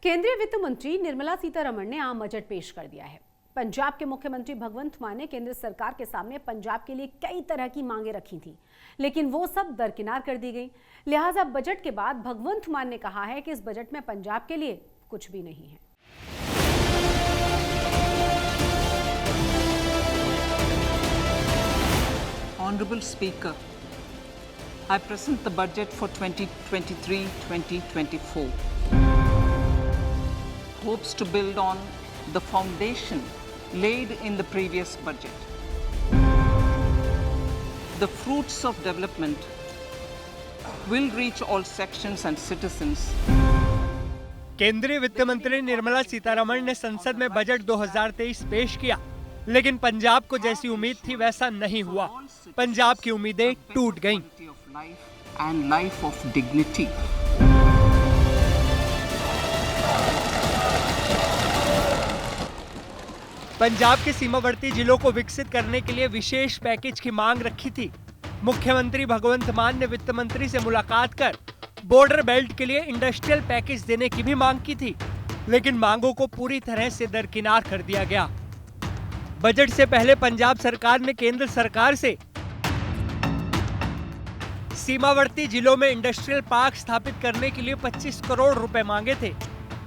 केंद्रीय वित्त मंत्री निर्मला सीतारमण ने आम बजट पेश कर दिया है। पंजाब के मुख्यमंत्री भगवंत मान ने केंद्र सरकार के सामने पंजाब के लिए कई तरह की मांगे रखी थी, लेकिन वो सब दरकिनार कर दी गई। लिहाजा बजट के बाद भगवंत मान ने कहा है कि इस बजट में पंजाब के लिए कुछ भी नहीं है। Honorable Speaker, I present the budget for 2023-2024. Hopes to build on the foundation laid in the previous budget. The fruits of development will reach all sections and citizens. केंद्रीय वित्त मंत्री निर्मला सीतारमण ने संसद में बजट 2023 पेश किया, लेकिन पंजाब को जैसी उम्मीद थी वैसा नहीं हुआ। पंजाब की उम्मीदें टूट गईं। And life of dignity. Punjab के सीमावर्ती जिलों को विकसित करने के लिए विशेष पैकेज की मांग रखी थी। मुख्यमंत्री भगवंत मान ने वित्त मंत्री से मुलाकात कर बॉर्डर बेल्ट के लिए इंडस्ट्रियल पैकेज देने की भी मांग की थी, लेकिन मांगों को पूरी तरह से दरकिनार कर दिया गया। बजट से पहले पंजाब सरकार ने केंद्र सरकार से सीमावर्ती जिलों में इंडस्ट्रियल पार्क स्थापित करने के लिए 25 करोड़ रुपए मांगे थे।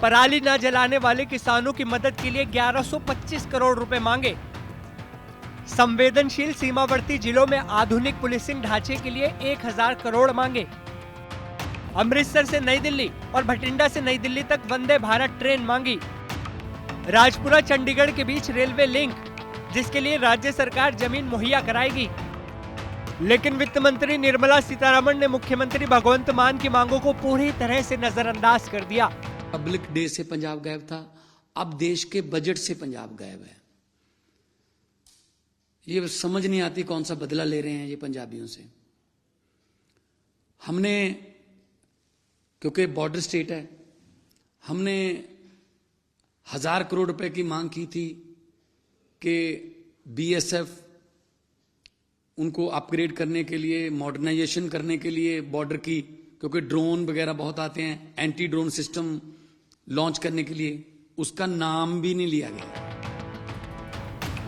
पराली न जलाने वाले किसानों की मदद के लिए 1125 करोड़ रुपए मांगे। संवेदनशील सीमावर्ती जिलों में आधुनिक पुलिसिंग ढांचे के लिए 1000 करोड़ मांगे। अमृतसर से नई दिल्ली और भटिंडा से नई दिल्ली तक वंदे भारत ट्रेन मांगी। राजपुरा चंडीगढ़ के बीच रेलवे लिंक, जिसके लिए राज्य सरकार जमीन मुहैया कराएगी। लेकिन वित्त मंत्री निर्मला सीतारमण ने मुख्यमंत्री भगवंत मान की मांगों को पूरी तरह से नजरअंदाज कर दिया। पब्लिक डे से पंजाब गायब था, अब देश के बजट से पंजाब गायब है। ये समझ नहीं आती कौन सा बदला ले रहे हैं ये पंजाबियों से। हमने, क्योंकि बॉर्डर स्टेट है, हमने 1000 करोड़ रुपए की मांग की थी कि बीएसएफ उनको अपग्रेड करने के लिए, मॉडर्नाइजेशन करने के लिए बॉर्डर की, क्योंकि ड्रोन वगैरह बहुत आते हैं, एंटी ड्रोन सिस्टम लॉन्च करने के लिए, उसका नाम भी नहीं लिया गया।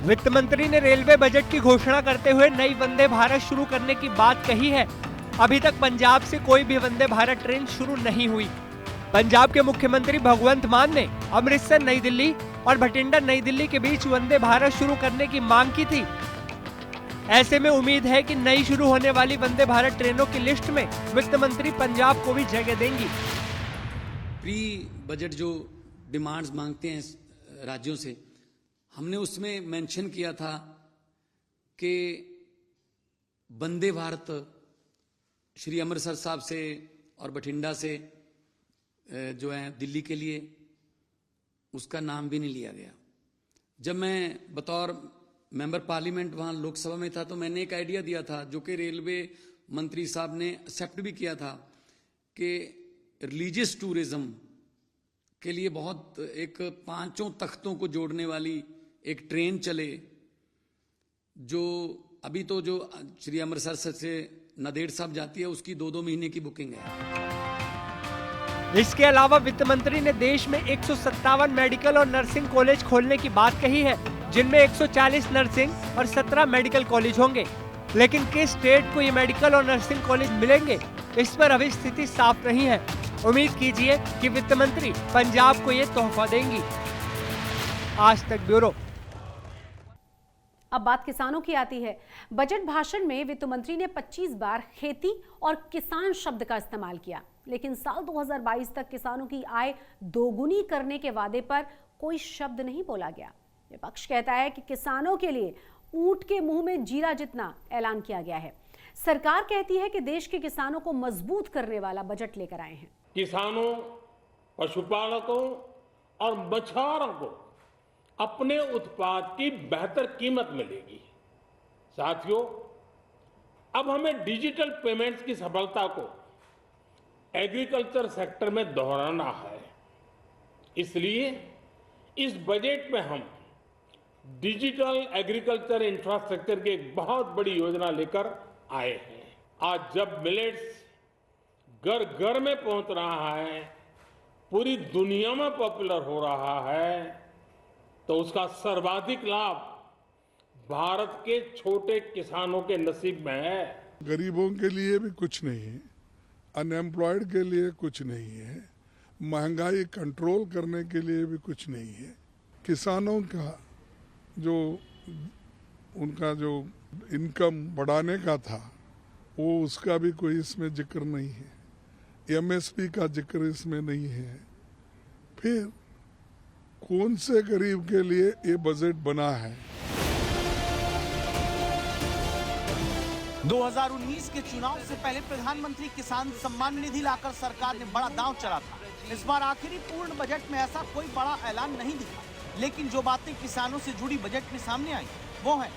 वित्त मंत्री ने रेलवे बजट की घोषणा करते हुए नई वंदे भारत शुरू करने की बात कही है। अभी तक पंजाब से कोई भी वंदे भारत ट्रेन शुरू नहीं हुई। पंजाब के मुख्यमंत्री भगवंत मान ने अमृतसर नई दिल्ली और भटिंडा नई दिल्ली के बीच वंदे भारत शुरू करने की मांग की थी। ऐसे में उम्मीद है कि नई शुरू होने वाली वंदे भारत ट्रेनों की लिस्ट में वित्त मंत्री पंजाब को भी जगह देंगी। प्री बजट जो डिमांड्स मांगते हैं राज्यों से, हमने उसमें मेंशन किया था कि वंदे भारत श्री अमृतसर साहब से और बठिंडा से जो है दिल्ली के लिए, उसका नाम भी नहीं लिया गया। जब मैं बतौर मेंबर पार्लियामेंट वहां लोकसभा में था तो मैंने एक आइडिया दिया था, जो कि रेलवे मंत्री साहब ने एक्सेप्ट भी किया था, कि रिलीजियस टूरिज्म के लिए बहुत एक 5 तख्तों को जोड़ने वाली एक ट्रेन चले, जो अभी तो जो श्री अमृतसर से नांदेड़ साहब जाती है उसकी 2-2 महीने की बुकिंग है। इसके अलावा वित्त मंत्री ने देश में 157 मेडिकल और नर्सिंग कॉलेज खोलने की बात कही है, जिनमें 140 नर्सिंग और 17 मेडिकल कॉलेज होंगे। लेकिन किस स्टेट को ये मेडिकल और नर्सिंग कॉलेज मिलेंगे, इस पर अभी स्थिति साफ नहीं है। उम्मीद कीजिए कि वित्त मंत्री पंजाब को ये तोहफा देंगी। आज तक ब्यूरो। अब बात किसानों की आती है। बजट भाषण में वित्त मंत्री ने 25 बार खेती और किसान शब्द का इस्तेमाल किया, लेकिन साल 2022 तक किसानों की आय दोगुनी करने के वादे पर कोई शब्द नहीं बोला गया। विपक्ष कहता है कि किसानों के लिए ऊंट के मुंह में जीरा जितना ऐलान किया गया है। सरकार कहती है कि देश के किसानों को मजबूत करने वाला बजट लेकर आए हैं। किसानों, पशुपालकों और मछुआरों को अपने उत्पाद की बेहतर कीमत मिलेगी। साथियों, अब हमें डिजिटल पेमेंट्स की सफलता को एग्रीकल्चर सेक्टर में दोहराना है। इसलिए इस बजट में हम डिजिटल एग्रीकल्चर इंफ्रास्ट्रक्चर की एक बहुत बड़ी योजना लेकर आए हैं। आज जब मिलेट्स घर घर में पहुंच रहा है, पूरी दुनिया में पॉपुलर हो रहा है तो उसका सर्वाधिक लाभ भारत के छोटे किसानों के नसीब में है। गरीबों के लिए भी कुछ नहीं है, अनएम्प्लॉयड के लिए कुछ नहीं है, महंगाई कंट्रोल करने के लिए भी कुछ नहीं है, किसानों का जो उनका जो इनकम बढ़ाने का था वो उसका भी कोई इसमें जिक्र नहीं है, एमएसपी का जिक्र इसमें नहीं है। फिर कौन से गरीब के लिए ये बजट बना है? 2019 के चुनाव से पहले प्रधानमंत्री किसान सम्मान निधि लाकर सरकार ने बड़ा दांव चला था। इस बार आखिरी पूर्ण बजट में ऐसा कोई बड़ा ऐलान नहीं दिखा, लेकिन जो बातें किसानों से जुड़ी बजट में सामने आई वो है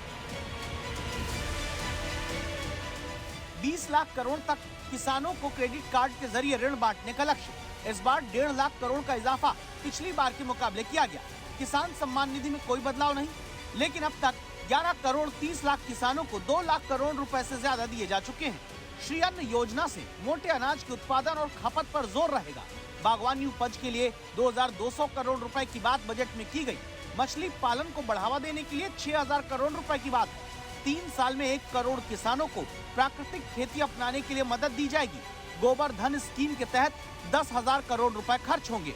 20 लाख करोड़ तक किसानों को क्रेडिट कार्ड के जरिए ऋण बांटने का लक्ष्य। इस बार 1.5 लाख करोड़ का इजाफा पिछली बार के मुकाबले किया गया। किसान सम्मान निधि में कोई बदलाव नहीं, लेकिन अब तक 11 करोड़ 30 लाख किसानों को 2 लाख करोड़ रुपए से ज्यादा दिए जा चुके हैं। श्री अन्न योजना से मोटे अनाज के उत्पादन और खपत पर जोर रहेगा। बागवानी उपज के लिए 2200 करोड़ रुपए की बात बजट में की गई। मछली पालन को बढ़ावा देने के लिए 6000 करोड़ रुपए की बात है। 3 साल में 1 करोड़ किसानों को प्राकृतिक खेती अपनाने के लिए मदद दी जाएगी। गोबर धन स्कीम के तहत 10,000 करोड़ रुपए खर्च होंगे।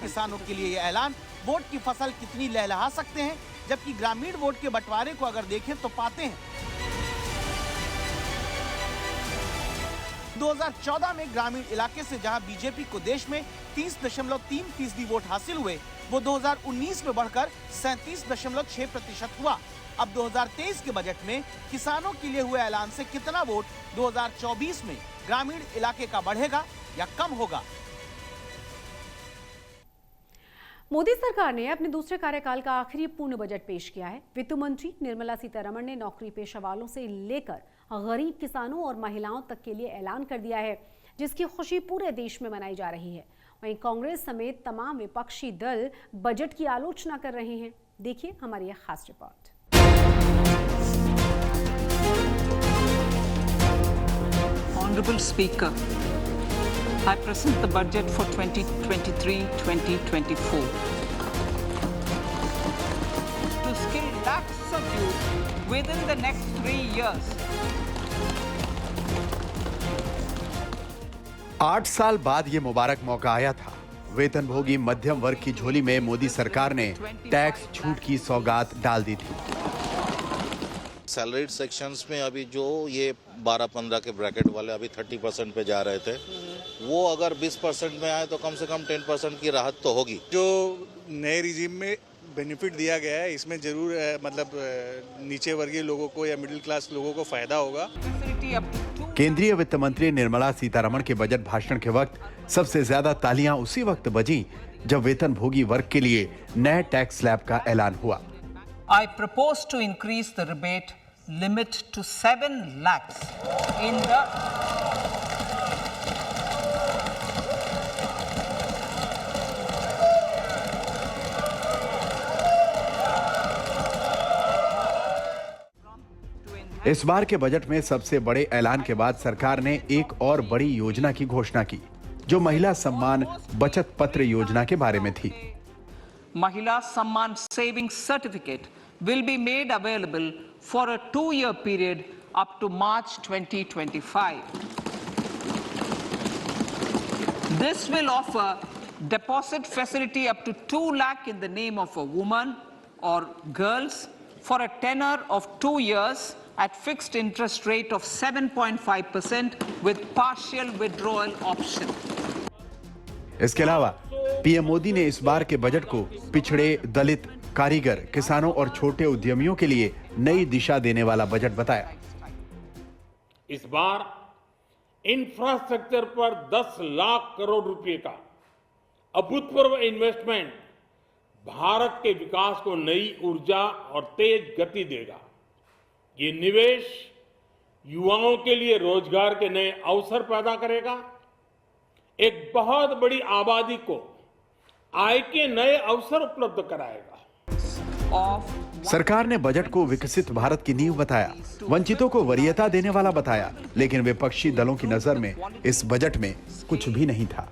किसानों के लिए यह ऐलान वोट की फसल कितनी लहलहा सकते हैं, जबकि ग्रामीण वोट के बंटवारे को अगर देखें तो पाते हैं 2014 में ग्रामीण इलाके से जहां बीजेपी को देश में 30.3% वोट हासिल हुए, वो 2019 में बढ़कर 37.6% हुआ। अब 2023 के बजट में किसानों के लिए हुए ऐलान से कितना वोट 2024 में ग्रामीण इलाके का बढ़ेगा या कम होगा? मोदी सरकार ने अपने दूसरे कार्यकाल का आखिरी पूर्ण बजट पेश किया है। वित्त मंत्री निर्मला सीतारमण ने नौकरी पेशा वालों से लेकर गरीब किसानों और महिलाओं तक के लिए ऐलान कर दिया है, जिसकी खुशी पूरे देश में मनाई जा रही है। वहीं कांग्रेस समेत तमाम विपक्षी दल बजट की आलोचना कर रहे हैं। देखिए हमारी यह खास report. Honorable Speaker, I present the budget for 2023-2024. To skill lakhs of youth within the next 3 years. 8 साल बाद ये मुबारक मौका आया था। वेतनभोगी मध्यम वर्ग की झोली में मोदी सरकार ने टैक्स छूट की सौगात डाल दी थी। सैलरीड सेक्शंस में अभी जो ये 12-15 के ब्रैकेट वाले अभी 30% पे जा रहे थे, वो अगर 20% में आए तो कम से कम 10% की राहत तो होगी। जो नए रिजीम में बेनिफिट दिया गया है, इसमें जरूर मतलब नीचे वर्गीय लोगों को या मिडिल क्लास लोगों को फायदा होगा। केंद्रीय वित्त मंत्री निर्मला सीतारमण के बजट भाषण के वक्त सबसे ज्यादा तालियां उसी वक्त बजीं जब वेतनभोगी वर्ग के लिए नए टैक्स स्लैब का ऐलान हुआ। I propose to increase the rebate limit to 7 lakhs in the इस बार के बजट में सबसे बड़े ऐलान के बाद सरकार ने एक और बड़ी योजना की घोषणा की, जो महिला सम्मान बचत पत्र योजना के बारे में थी। Mahila Samman Savings Certificate will be made available for a 2-year period up to March 2025. This will offer deposit facility up to 2 lakh in the name of a woman or girls for a tenure of 2 years at fixed interest rate of 7.5% with partial withdrawal option. इसके अलावा PM Modi ने इस बार के budget को पिछड़े, दलित, कारीगर, किसानों और छोटे उद्यमियों के लिए नई दिशा देने वाला बजट बताया। इस बार इंफ्रास्ट्रक्चर पर 10 लाख करोड़ रुपए का अभूतपूर्व इन्वेस्टमेंट भारत के विकास को नई ऊर्जा और तेज गति देगा। ये निवेश युवाओं के लिए रोजगार के नए अवसर पैदा करेगा, एक बहुत बड़ी आबादी को आय के नए अवसर उपलब्ध कराएगा। Of सरकार ने बजट को विकसित भारत की नींव बताया, वंचितों को वरीयता देने वाला बताया, लेकिन विपक्षी दलों की नजर में इस बजट में कुछ भी नहीं था।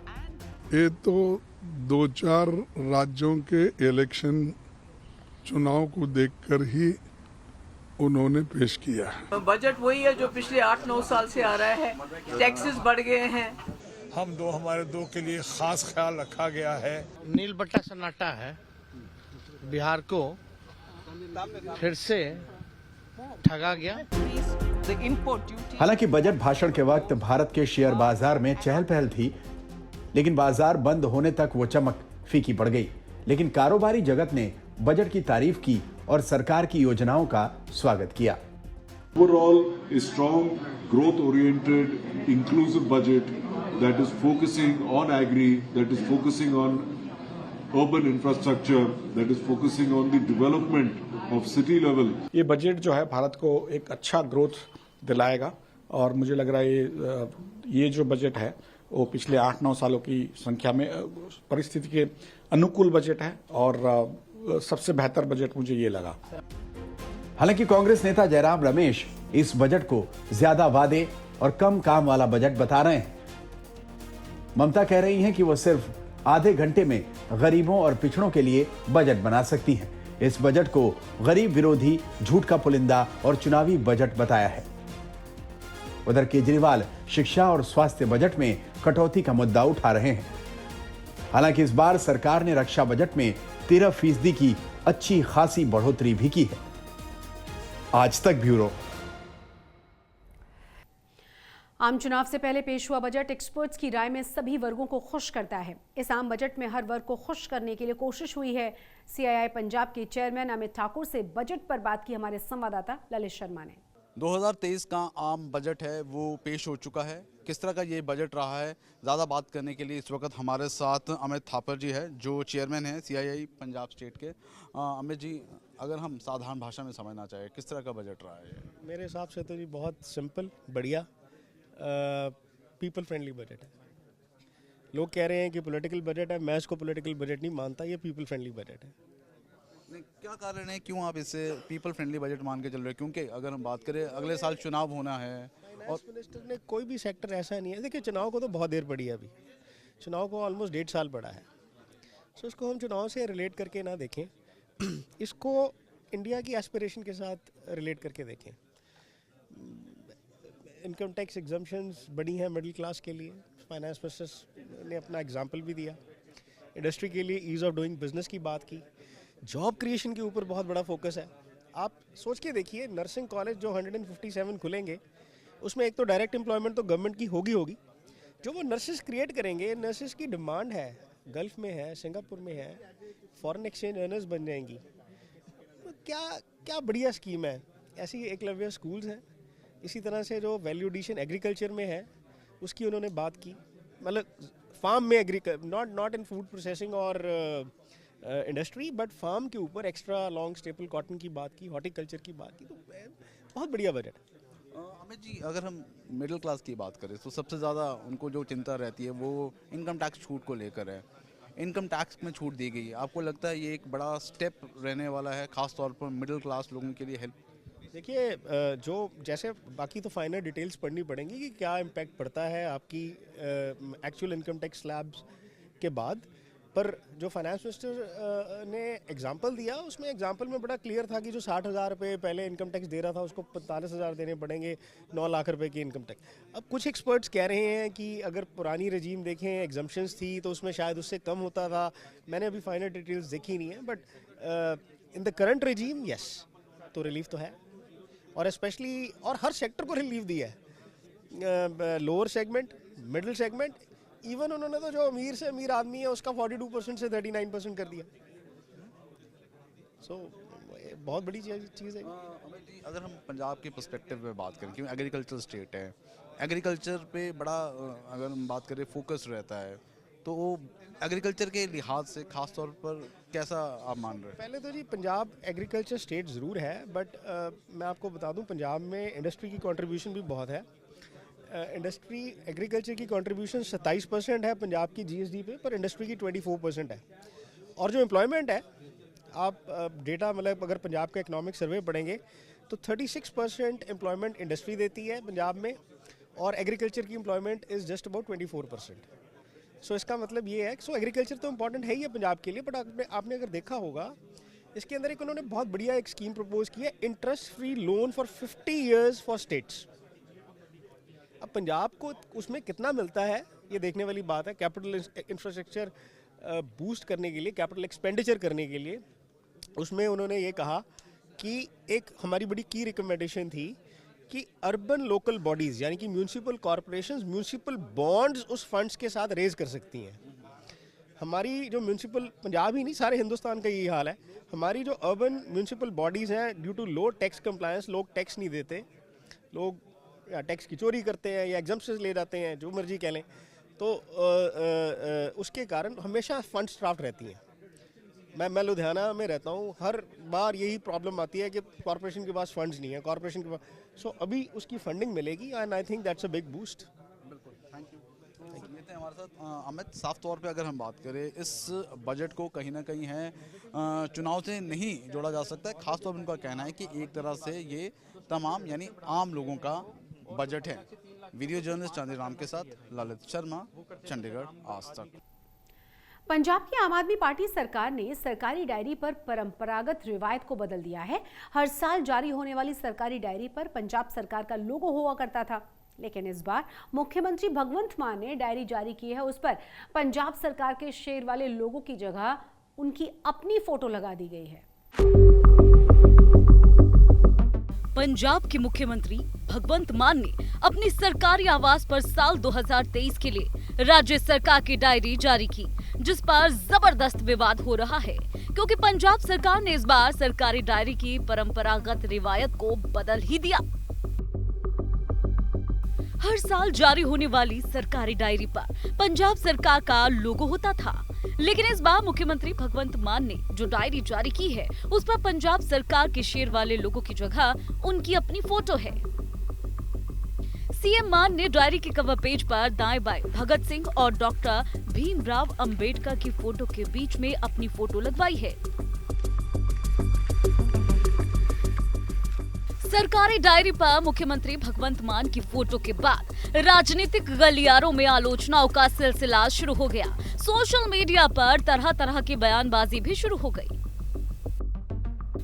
ये तो 2-4 राज्यों के इलेक्शन चुनाव को देखकर ही उन्होंने पेश किया। बजट वही है जो पिछले 8-9 साल से आ रहा है। टैक्सेस बढ़ गए हैं। हमारे दो के लिए खास ख्याल रखा गया है। नील बट्टा सन्नाटा है, बिहार को फिर से ठगा गया। हालांकि बजट भाषण के वक्त भारत के शेयर बाजार में चहल पहल थी, लेकिन बाजार बंद होने तक वो चमक फीकी पड़ गई। लेकिन कारोबारी जगत ने बजट की तारीफ की और सरकार की योजनाओं का स्वागत किया। Overall, a strong, growth-oriented, inclusive budget that is focusing on agri, that is focusing on urban infrastructure, that is focusing on the development of city level. ये बजट जो है भारत को एक अच्छा ग्रोथ दिलाएगा और मुझे लग रहा है ये जो बजट है वो पिछले 8-9 सालों की संख्या में परिस्थिति के अनुकूल बजट है और सबसे बेहतर बजट मुझे ये लगा। हालांकि कांग्रेस नेता जयराम रमेश इस बजट को ज्यादा वादे और कम काम वाला बजट बता रहे हैं। ममता कह रही हैं कि वो सिर्फ आधे घंटे में गरीबों और पिछड़ों के लिए बजट बना सकती हैं। इस बजट को गरीब विरोधी, झूठ का पुलिंदा और चुनावी बजट बताया है। उधर केजरीवाल शिक्षा और स्वास्थ्य बजट में कटौती का मुद्दा उठा रहे हैं। हालांकि इस बार सरकार ने रक्षा बजट में 13% की अच्छी खासी बढ़ोतरी भी की है। आज तक ब्यूरो। आम चुनाव से पहले पेश हुआ बजट एक्सपर्ट्स की राय में सभी वर्गों को खुश करता है। इस आम बजट में हर वर्ग को खुश करने के लिए कोशिश हुई है। CII पंजाब के चेयरमैन अमित ठाकुर से बजट पर बात की हमारे संवाददाता ललित शर्मा ने। 2023 का आम बजट है वो पेश हो चुका है। किस तरह का ये बजट रहा है, ज़्यादा बात करने के लिए इस वक्त हमारे साथ अमित ठाकुर जी है जो चेयरमैन है CII पंजाब स्टेट के। अमित जी, अगर हम साधारण भाषा में समझना चाहें किस तरह का बजट रहा है? मेरे हिसाब से तो जी बहुत सिंपल, बढ़िया, पीपल फ्रेंडली बजट है। लोग कह रहे हैं कि पॉलिटिकल बजट है, मैं इसको पॉलिटिकल बजट नहीं मानता, ये पीपल फ्रेंडली बजट है। क्या कारण है, क्यों आप इसे पीपल फ्रेंडली बजट मान के चल रहे हैं? क्योंकि अगर हम बात करें अगले साल चुनाव होना है और मिनिस्टर ने कोई भी सेक्टर ऐसा नहीं है। देखिए, चुनाव को तो बहुत देर पड़ी है, अभी चुनाव को ऑलमोस्ट 1.5 साल पड़ा है। सो इसको हम चुनाव से रिलेट करके ना देखें, इसको इंडिया की एस्पिरेशन के साथ रिलेट करके देखें। इनकम टैक्स एग्जम्पशंस बड़ी हैं मिडिल क्लास के लिए। फाइनेंस मिनिस्टर ने अपना एग्जांपल भी दिया। इंडस्ट्री के लिए ईज़ ऑफ डूइंग बिजनेस की बात की। जॉब क्रिएशन के ऊपर बहुत बड़ा फोकस है। आप सोच के देखिए, नर्सिंग कॉलेज जो 157 खुलेंगे उसमें एक तो डायरेक्ट एम्प्लॉयमेंट तो गवर्नमेंट की होगी जो वो नर्सेस क्रिएट करेंगे। नर्सेस की डिमांड है, गल्फ में है, सिंगापुर में है, फॉरेन एक्सचेंज अर्नर्स बन जाएंगी। तो क्या बढ़िया स्कीम है। ऐसी एकलव्य स्कूल्स हैं। इसी तरह से जो वैल्यू एडिशन एग्रीकल्चर में है उसकी उन्होंने बात की। मतलब फार्म में नॉट इन फूड प्रोसेसिंग और इंडस्ट्री, बट फार्म के ऊपर एक्स्ट्रा लॉन्ग स्टेपल कॉटन की बात की, हॉर्टिकल्चर की बात की। तो बहुत बढ़िया बजट है। अमित जी, अगर हम मिडिल क्लास की बात करें तो सबसे ज़्यादा उनको जो चिंता रहती है वो इनकम टैक्स छूट को लेकर है। इनकम टैक्स में छूट दी गई है, आपको लगता है ये एक बड़ा स्टेप रहने वाला है खास तौर पर मिडिल क्लास लोगों के लिए हेल्प? देखिए, जो जैसे बाकी तो फाइनल डिटेल्स पढ़नी पड़ेंगी कि क्या इम्पैक्ट पड़ता है आपकी एक्चुअल इनकम टैक्स स्लैब्स के बाद। पर जो फाइनेंस मिनिस्टर ने एग्जांपल दिया उसमें एग्जांपल में बड़ा क्लियर था कि जो 60,000 रुपये पहले इनकम टैक्स दे रहा था उसको 45,000 देने पड़ेंगे, 9 लाख रुपए की इनकम टैक्स। अब कुछ एक्सपर्ट्स कह रहे हैं कि अगर पुरानी रजीम देखें, एग्जम्पशंस थी तो उसमें शायद उससे कम होता था। मैंने अभी फाइनल डिटेल्स देखी नहीं है, but in the current regime yes, तो रिलीफ तो है। और स्पेशली और हर सेक्टर को रिलीफ दिया है, lower segment, middle segment, even उन्होंने तो जो अमीर से अमीर आदमी है उसका 42% से 39% कर दिया। सो बहुत बड़ी चीज़ है। अगर हम पंजाब के पर्सपेक्टिव में बात करें, क्योंकि एग्रीकल्चर स्टेट है, एग्रीकल्चर पे बड़ा अगर हम बात करें फोकस रहता है, तो वो एग्रीकल्चर के लिहाज से खास तौर पर कैसा आप मान रहे हैं? पहले तो जी पंजाब एग्रीकल्चर स्टेट ज़रूर है, बट मैं आपको बता दूं पंजाब में इंडस्ट्री की कंट्रीब्यूशन भी बहुत है। इंडस्ट्री एग्रीकल्चर की कंट्रीब्यूशन 27% है पंजाब की GSD पे, पर इंडस्ट्री की 24% है। और जो एम्प्लॉयमेंट है आप डेटा मतलब अगर पंजाब का इकोनॉमिक सर्वे पढ़ेंगे तो 36% एम्प्लॉयमेंट इंडस्ट्री देती है पंजाब में, और एग्रीकल्चर की एम्प्लॉयमेंट इज़ जस्ट अबाउट 24%। सो इसका मतलब ये है कि एग्रीकल्चर तो इम्पॉर्टेंट है ही है पंजाब के लिए, बट आपने अगर देखा होगा इसके अंदर एक उन्होंने बहुत बढ़िया एक स्कीम प्रपोज की है, interest free loan for 50 years for states. अब पंजाब को उसमें कितना मिलता है ये देखने वाली बात है। कैपिटल इंफ्रास्ट्रक्चर बूस्ट करने के लिए, कैपिटल एक्सपेंडिचर करने के लिए, उसमें उन्होंने ये कहा कि एक हमारी बड़ी की रिकमेंडेशन थी कि अर्बन लोकल बॉडीज़ यानी कि म्यूनसिपल कॉरपोरेशंस म्यूनसिपल बॉन्ड्स उस फंड्स के साथ रेज कर सकती हैं। हमारी जो म्यूनसिपल, पंजाब ही नहीं सारे हिंदुस्तान का यही हाल है, हमारी जो अर्बन म्यूनसिपल बॉडीज़ हैं due to low tax compliance, लोग टैक्स नहीं देते, लोग या टैक्स की चोरी करते हैं या एग्जम्पशंस ले जाते हैं, जो मर्जी कह लें, तो उसके कारण हमेशा फंड्स ड्राफ्ट रहती हैं। मैं लुधियाना में रहता हूँ, हर बार यही प्रॉब्लम आती है कि कॉर्पोरेशन के पास फंड्स नहीं है, कॉर्पोरेशन के पास, सो अभी उसकी फंडिंग मिलेगी and I think that's a big boost. बिल्कुल, थैंक यू। ये थे हमारे साथ अमित। साफ तौर पे अगर हम बात करें, इस बजट को कहीं ना कहीं है चुनाव से नहीं जोड़ा जा सकता है। खासतौर पर उनका कहना है कि एक तरह से ये तमाम यानी आम लोगों का बजट है। वीडियो जर्नलिस्ट चांदीराम के साथ ललित शर्मा, चंडीगढ़ आज तक। पंजाब की आम आदमी पार्टी सरकार ने सरकारी डायरी पर परंपरागत रिवायत को बदल दिया है। हर साल जारी होने वाली सरकारी डायरी पर पंजाब सरकार का लोगो हुआ करता था, लेकिन इस बार मुख्यमंत्री भगवंत मान ने डायरी जारी की है, उस पर पंजाब सरकार के शेर वाले लोगो की जगह उनकी अपनी फोटो लगा दी गई है। पंजाब के मुख्यमंत्री भगवंत मान ने अपनी सरकारी आवास पर साल 2023 के लिए राज्य सरकार की डायरी जारी की, जिस पर जबरदस्त विवाद हो रहा है, क्योंकि पंजाब सरकार ने इस बार सरकारी डायरी की परंपरागत रिवायत को बदल ही दिया। हर साल जारी होने वाली सरकारी डायरी पर पंजाब सरकार का लोगो होता था, लेकिन इस बार मुख्यमंत्री भगवंत मान ने जो डायरी जारी की है, उस पर पंजाब सरकार के शेर वाले लोगों की जगह उनकी अपनी फोटो है। सीएम मान ने डायरी के कवर पेज पर दाएं बाएं भगत सिंह और डॉक्टर भीमराव अंबेडकर की फोटो के बीच में अपनी फोटो लगवाई है। सरकारी डायरी पर मुख्यमंत्री भगवंत मान की फोटो के बाद राजनीतिक गलियारों में आलोचनाओं का सिलसिला शुरू हो गया। सोशल मीडिया पर तरह तरह की बयानबाजी भी शुरू हो गई।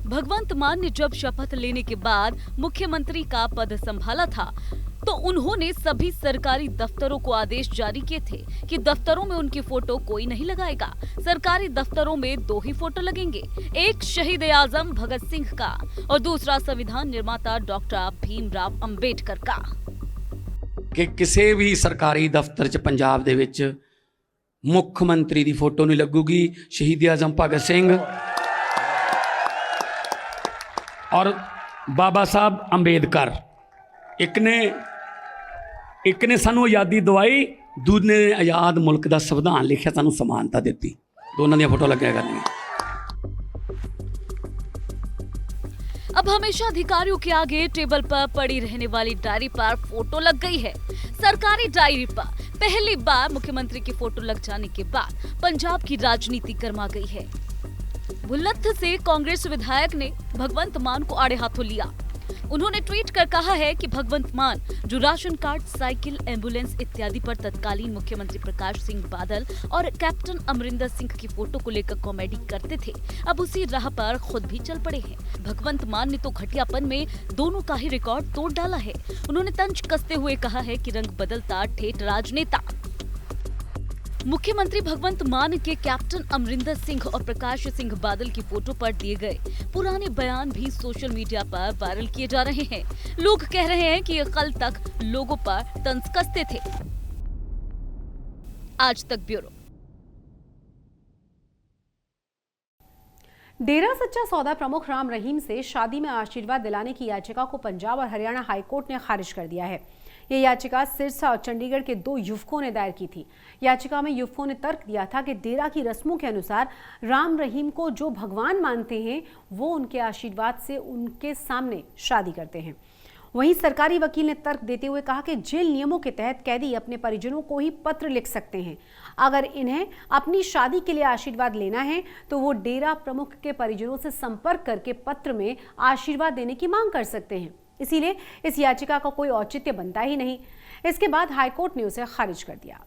भगवंत मान ने जब शपथ लेने के बाद मुख्यमंत्री का पद संभाला था, तो उन्होंने सभी सरकारी दफ्तरों को आदेश जारी किए थे कि दफ्तरों में उनकी फोटो कोई नहीं लगाएगा। सरकारी दफ्तरों में 2 ही फोटो लगेंगे, एक शहीद ए आजम भगत सिंह का और दूसरा संविधान निर्माता डॉक्टर भीमराव अंबेडकर का। कि किसी भी सरकारी दफ्तर च पंजाब दे विच मुख्यमंत्री दी फोटो नहीं लगूगी, शहीद ए आजम भगत सिंह और बाबा साहब अंबेडकर। एक ने सानू आज़ादी दवाई, दूसरे ने आज़ाद मुल्क का संविधान लिखा, सानू समानता दी। दोनों दी फोटो लगे करनी। अब हमेशा अधिकारियों के आगे टेबल पर पड़ी रहने वाली डायरी पर फोटो लग गई है। सरकारी डायरी पर पहली बार मुख्यमंत्री की फोटो लग जाने के बाद पंजाब की राजनीति गर्मा गई है। भुल्लथ से कांग्रेस विधायक ने भगवंत मान को आड़े हाथों लिया। उन्होंने ट्वीट कर कहा है कि भगवंत मान जो राशन कार्ड, साइकिल, एम्बुलेंस इत्यादि पर तत्कालीन मुख्यमंत्री प्रकाश सिंह बादल और कैप्टन अमरिंदर सिंह की फोटो को लेकर कॉमेडी करते थे, अब उसी राह पर खुद भी चल पड़े हैं। भगवंत मान ने तो घटियापन में दोनों का ही रिकॉर्ड तोड़ डाला है। उन्होंने तंज कसते हुए कहा है कि रंग बदलता ठेठ राजनेता। मुख्यमंत्री भगवंत मान के कैप्टन अमरिंदर सिंह और प्रकाश सिंह बादल की फोटो पर दिए गए पुराने बयान भी सोशल मीडिया पर वायरल किए जा रहे हैं। लोग कह रहे हैं कि ये कल तक लोगों पर तंज कसते थे। आज तक ब्यूरो। डेरा सच्चा सौदा प्रमुख राम रहीम से शादी में आशीर्वाद दिलाने की याचिका को पंजाब और हरियाणा हाईकोर्ट ने खारिज कर दिया है। ये याचिका सिरसा और चंडीगढ़ के 2 युवकों ने दायर की थी। याचिका में युवकों ने तर्क दिया था कि डेरा की रस्मों के अनुसार राम रहीम को जो भगवान मानते हैं वो उनके आशीर्वाद से उनके सामने शादी करते हैं। वहीं सरकारी वकील ने तर्क देते हुए कहा कि जेल नियमों के तहत कैदी अपने परिजनों को ही पत्र लिख सकते हैं। अगर इन्हें अपनी शादी के लिए आशीर्वाद लेना है तो वो डेरा प्रमुख के परिजनों से संपर्क करके पत्र में आशीर्वाद देने की मांग कर सकते हैं। इसीलिए इस याचिका का कोई औचित्य बनता ही नहीं। इसके बाद हाईकोर्ट ने उसे खारिज कर दिया।